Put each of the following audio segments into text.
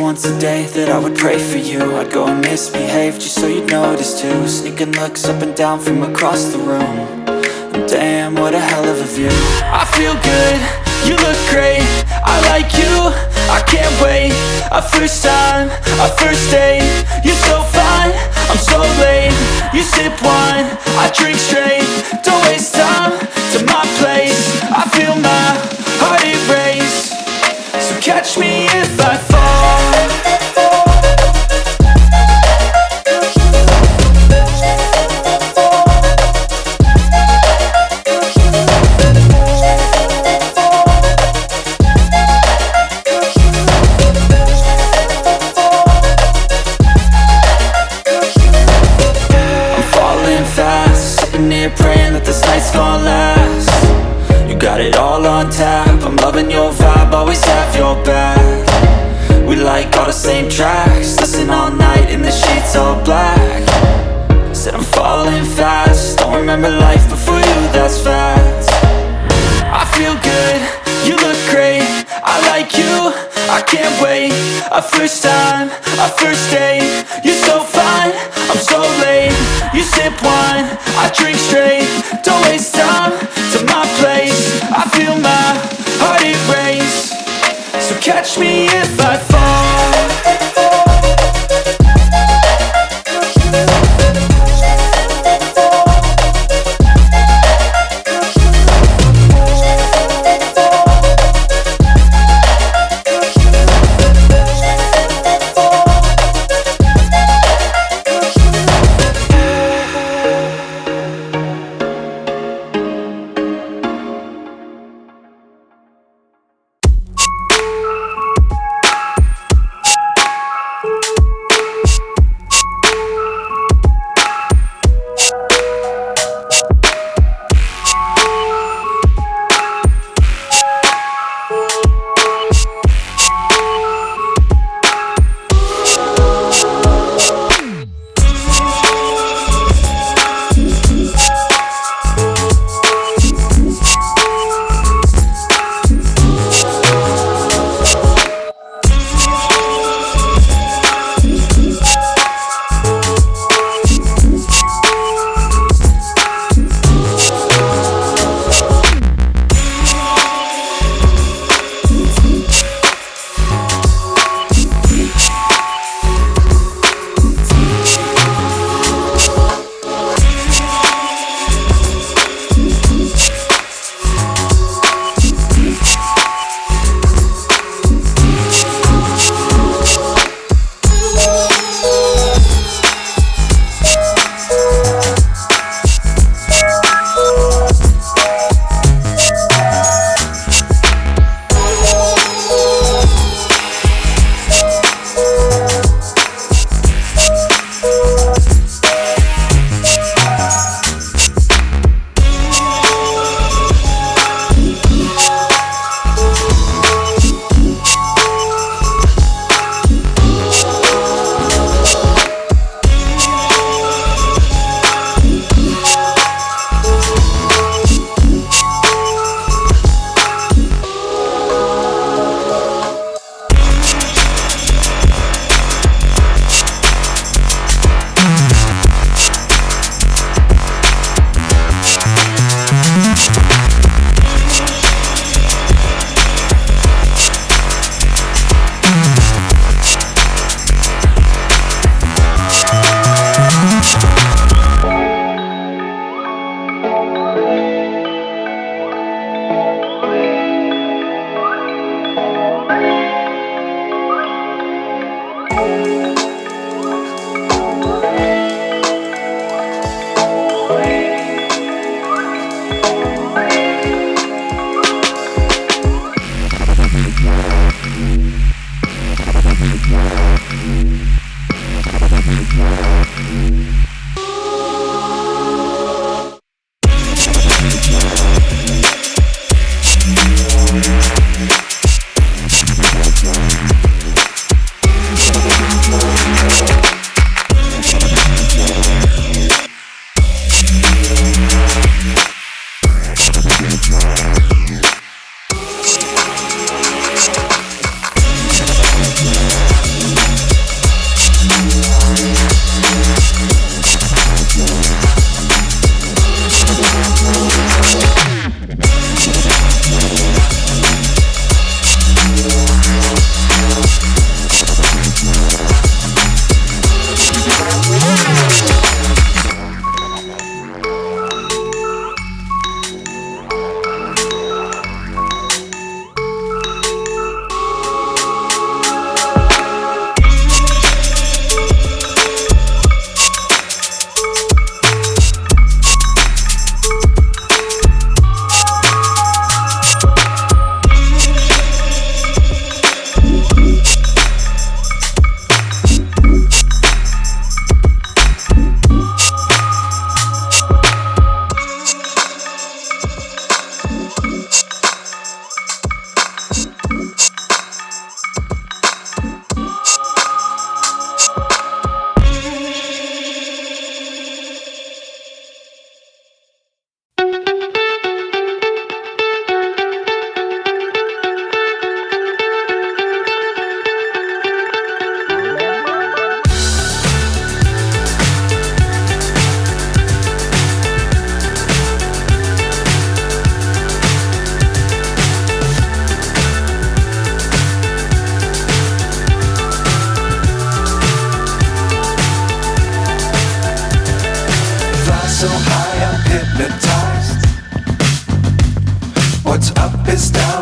once a day that I would pray for you. I'd go and misbehave just so you'd notice too. Sneaking looks up and down from across the room. And damn, what a hell of a view. I feel good, you look great, I like you, I can't wait. A first time, a first date, you're so fine, I'm so late. You sip wine, I drink straight. Don't waste time to my place. I feel my heart erase. So catch me if I fall. Praying that this night's gonna last. You got it all on tap, I'm loving your vibe, always have your back. We like all the same tracks, listen all night in the sheets all black. Said I'm falling fast, don't remember life before you, that's fact. I feel good, you look great, I like you, I can't wait. A first time, a first date, you're so fine, I'm so late. You sip wine, I drink straight. Don't waste time to my place. I feel my heart erase. So catch me if I fall.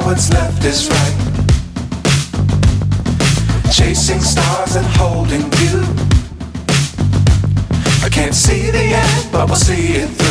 what's left is right. Chasing stars and holding you. I can't see the end, but we'll see it through.